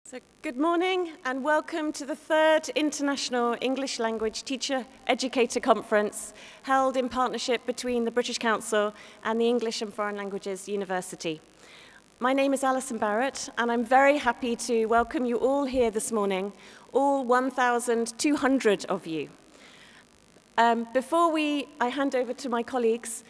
So, good morning and welcome to the third International English Language Teacher Educator Conference held in partnership between the British Council and the English and Foreign Languages University. My name is Alison Barrett and I'm very happy to welcome you all here this morning, all 1,200 of you. Before I hand over to my colleagues,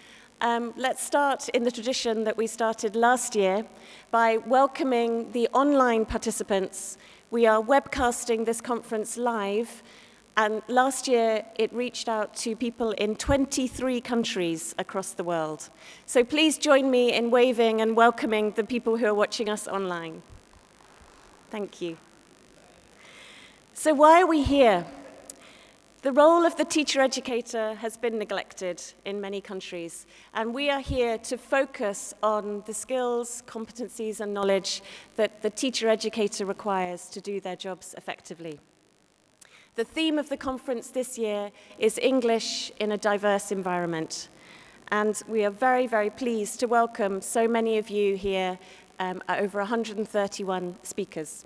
let's start in the tradition that we started last year by welcoming the online participants. We are webcasting this conference live, and last year it reached out to people in 23 countries across the world. So please join me in waving and welcoming the people who are watching us online. Thank you. So why are we here? The role of the teacher educator has been neglected in many countries, and we are here to focus on the skills, competencies, and knowledge that the teacher educator requires to do their jobs effectively. The theme of the conference this year is English in a diverse environment, and we are very, very pleased to welcome so many of you here, over 131 speakers.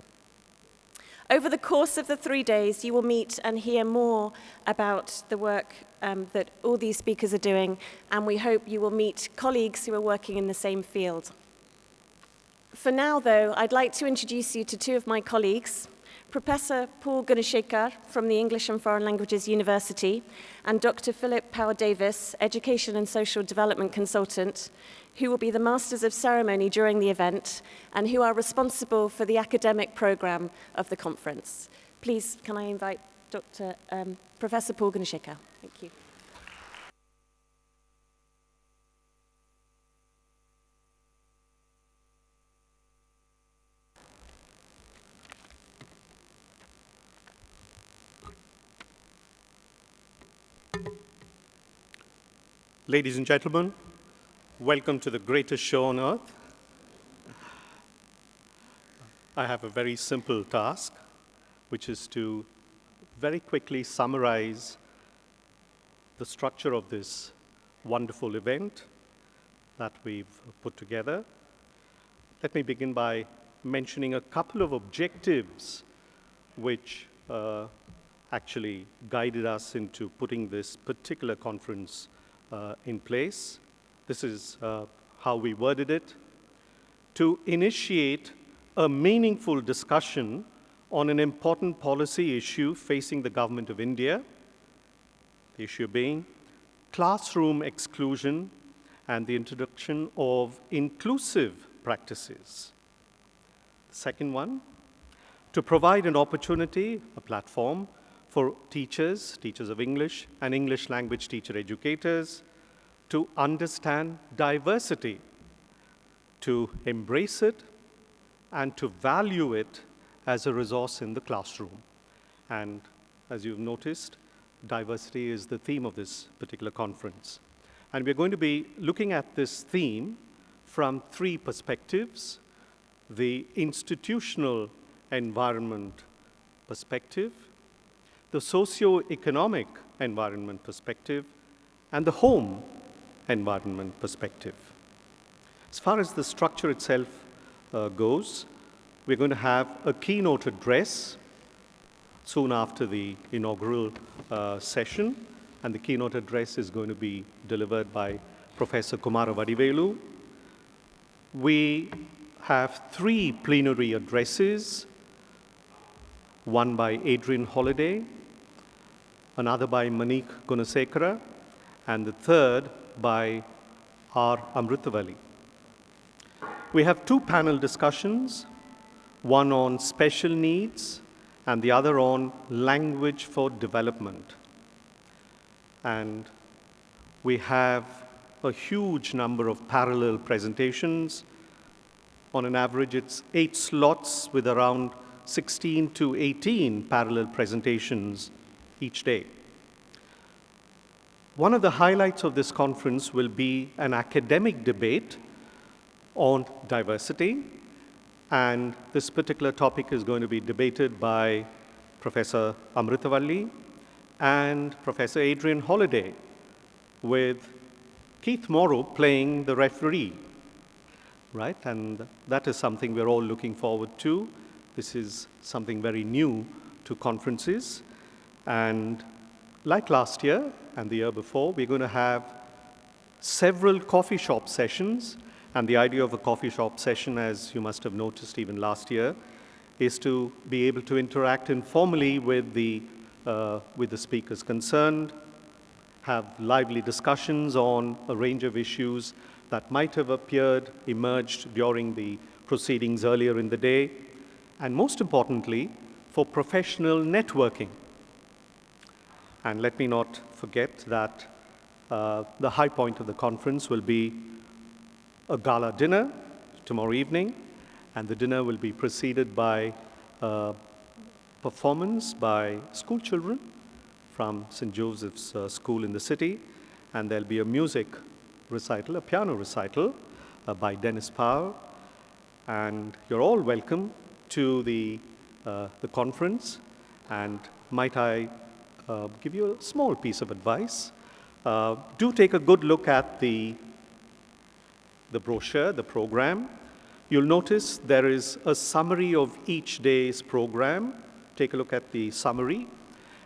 Over the course of the 3 days, you will meet and hear more about the work that all these speakers are doing, and we hope you will meet colleagues who are working in the same field. For now, though, I'd like to introduce you to two of my colleagues, Professor Paul Gunashekar from the English and Foreign Languages University, and Dr. Philip Power-Davis, Education and Social Development Consultant, who will be the Masters of Ceremony during the event and who are responsible for the academic program of the conference. Please, can I invite Professor Paul Gunashekar? Thank you. Ladies and gentlemen, welcome to the greatest show on earth. I have a very simple task, which is to very quickly summarize the structure of this wonderful event that we've put together. Let me begin by mentioning a couple of objectives which actually guided us into putting this particular conference in place. This is how we worded it: to initiate a meaningful discussion on an important policy issue facing the government of India, the issue being classroom exclusion and the introduction of inclusive practices. The second one, to provide an opportunity, a platform for teachers of English and English language teacher educators to understand diversity, to embrace it, and to value it as a resource in the classroom. And as you've noticed, diversity is the theme of this particular conference. And we're going to be looking at this theme from three perspectives: the institutional environment perspective, the socio-economic environment perspective, and the home environment perspective. As far as the structure itself goes, we're going to have a keynote address soon after the inaugural session, and the keynote address is going to be delivered by Professor Kumara Vadivelu. We have three plenary addresses, one by Adrian Holiday, another by Manique Gunasekara, and the third by R. Amritavalli. We have two panel discussions, one on special needs and the other on language for development. And we have a huge number of parallel presentations. On an average, it's 8 slots with around 16 to 18 parallel presentations each day. One of the highlights of this conference will be an academic debate on diversity, and this particular topic is going to be debated by Professor Amritavalli and Professor Adrian Holiday, with Keith Morrow playing the referee, right? And that is something we're all looking forward to. This is something very new to conferences. And like last year and the year before, we're going to have several coffee shop sessions. And the idea of a coffee shop session, as you must have noticed even last year, is to be able to interact informally with the speakers concerned, have lively discussions on a range of issues that might have emerged during the proceedings earlier in the day, and most importantly, for professional networking. And let me not forget that the high point of the conference will be a gala dinner tomorrow evening, and the dinner will be preceded by a performance by school children from St. Joseph's School in the city, and there'll be a music recital, a piano recital by Dennis Power, and you're all welcome to the conference. And might I give you a small piece of advice? Do take a good look at the brochure, the program. You'll notice there is a summary of each day's program. Take a look at the summary,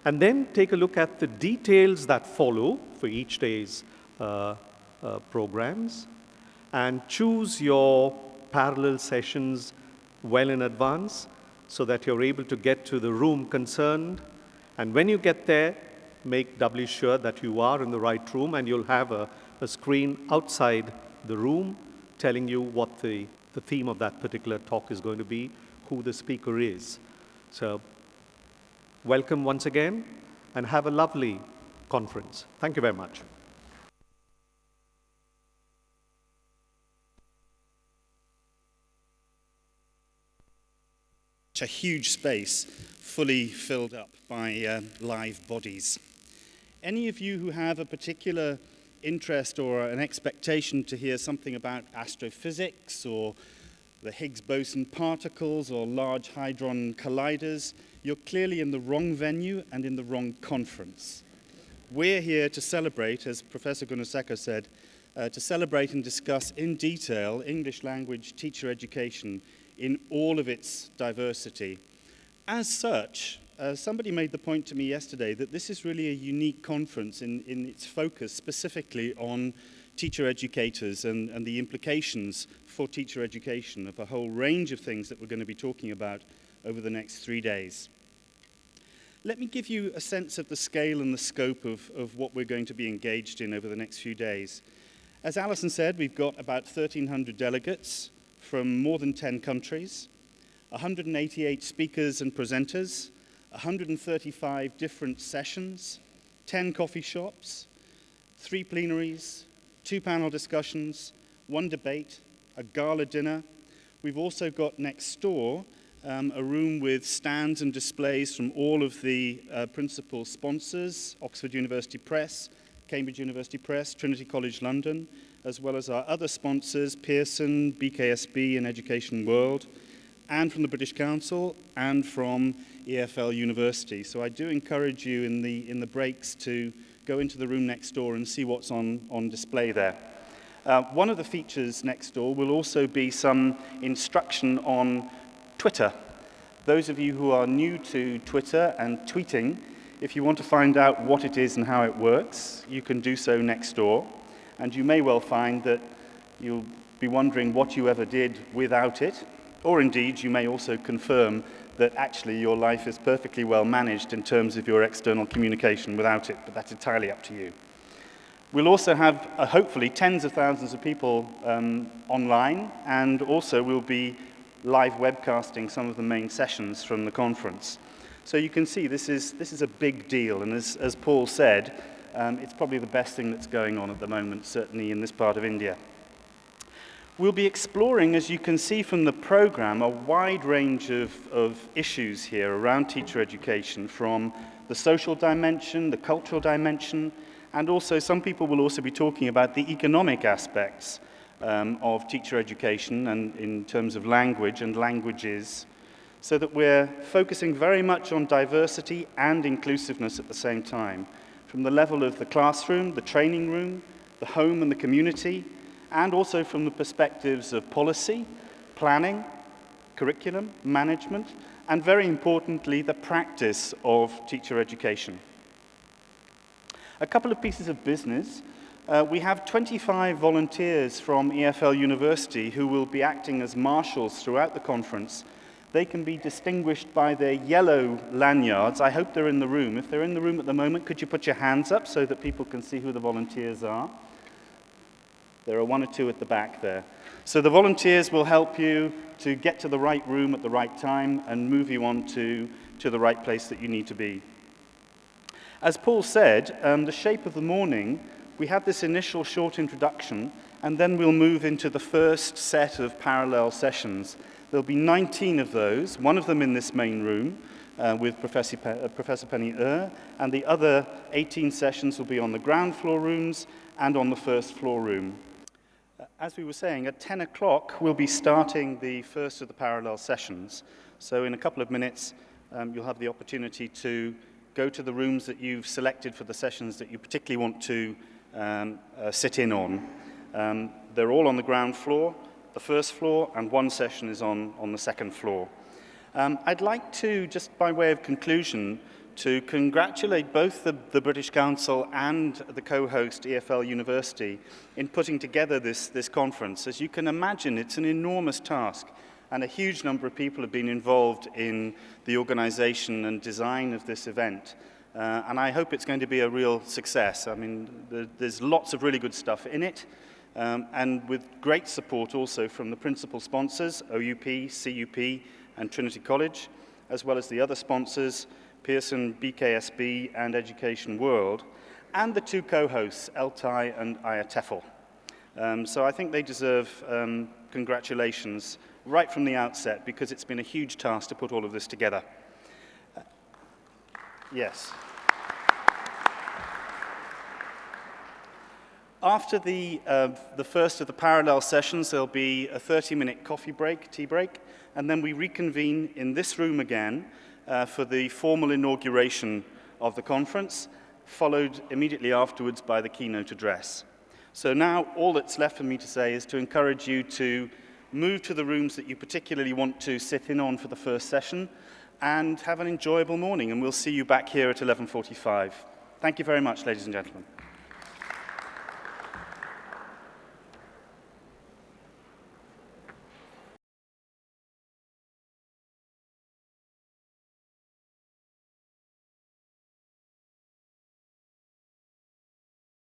and then take a look at the details that follow for each day's programs, and choose your parallel sessions well in advance so that you're able to get to the room concerned. And when you get there, make doubly sure that you are in the right room, and you'll have a screen outside the room telling you what the theme of that particular talk is going to be, who the speaker is. So welcome once again, and have a lovely conference. Thank you very much. A huge space fully filled up by live bodies. Any of you who have a particular interest or an expectation to hear something about astrophysics or the Higgs boson particles or large hadron colliders, you're clearly in the wrong venue and in the wrong conference. We're here to celebrate, as Professor Gunasekar said, to celebrate and discuss in detail English language teacher education in all of its diversity. As such, somebody made the point to me yesterday that this is really a unique conference in its focus specifically on teacher educators and the implications for teacher education of a whole range of things that we're going to be talking about over the next 3 days. Let me give you a sense of the scale and the scope of what we're going to be engaged in over the next few days. As Alison said, we've got about 1,300 delegates from more than 10 countries, 188 speakers and presenters, 135 different sessions, 10 coffee shops, 3 plenaries, 2 panel discussions, 1 debate, a gala dinner. We've also got next door a room with stands and displays from all of the principal sponsors, Oxford University Press, Cambridge University Press, Trinity College London, as well as our other sponsors, Pearson, BKSB, and Education World, and from the British Council, and from EFL University. So I do encourage you in the breaks to go into the room next door and see what's on display there. One of the features next door will also be some instruction on Twitter. Those of you who are new to Twitter and tweeting, if you want to find out what it is and how it works, you can do so next door. And you may well find that you'll be wondering what you ever did without it, or indeed you may also confirm that actually your life is perfectly well managed in terms of your external communication without it, but that's entirely up to you. We'll also have, hopefully, tens of thousands of people online, and also we'll be live webcasting some of the main sessions from the conference. So you can see this is a big deal, and as Paul said, it's probably the best thing that's going on at the moment, certainly in this part of India. We'll be exploring, as you can see from the program, a wide range of issues here around teacher education, from the social dimension, the cultural dimension, and also some people will also be talking about the economic aspects of teacher education and in terms of language and languages, so that we're focusing very much on diversity and inclusiveness at the same time, from the level of the classroom, the training room, the home and the community, and also from the perspectives of policy, planning, curriculum, management, and very importantly, the practice of teacher education. A couple of pieces of business. We have 25 volunteers from EFL University who will be acting as marshals throughout the conference. They can be distinguished by their yellow lanyards. I hope they're in the room. If they're in the room at the moment, could you put your hands up so that people can see who the volunteers are? There are one or two at the back there. So the volunteers will help you to get to the right room at the right time and move you on to the right place that you need to be. As Paul said, the shape of the morning, we have this initial short introduction, and then we'll move into the first set of parallel sessions. There'll be 19 of those, one of them in this main room with Professor Penny and the other 18 sessions will be on the ground floor rooms and on the first floor room. As we were saying, at 10 o'clock, we'll be starting the first of the parallel sessions. So in a couple of minutes, you'll have the opportunity to go to the rooms that you've selected for the sessions that you particularly want to sit in on. They're all on the ground floor, the first floor, and one session is on the second floor. I'd like to, just by way of conclusion, to congratulate both the British Council and the co-host EFL University in putting together this conference. As you can imagine, it's an enormous task, and a huge number of people have been involved in the organization and design of this event. And I hope it's going to be a real success. I mean, there's lots of really good stuff in it, and with great support also from the principal sponsors, OUP, CUP, and Trinity College, as well as the other sponsors, Pearson, BKSB, and Education World, and the two co-hosts, LTI and IATEFL. So I think they deserve congratulations right from the outset, because it's been a huge task to put all of this together. Yes. After the first of the parallel sessions, there'll be a 30-minute coffee break, tea break, and then we reconvene in this room again for the formal inauguration of the conference, followed immediately afterwards by the keynote address. So now all that's left for me to say is to encourage you to move to the rooms that you particularly want to sit in on for the first session, and have an enjoyable morning, and we'll see you back here at 11:45. Thank you very much, ladies and gentlemen.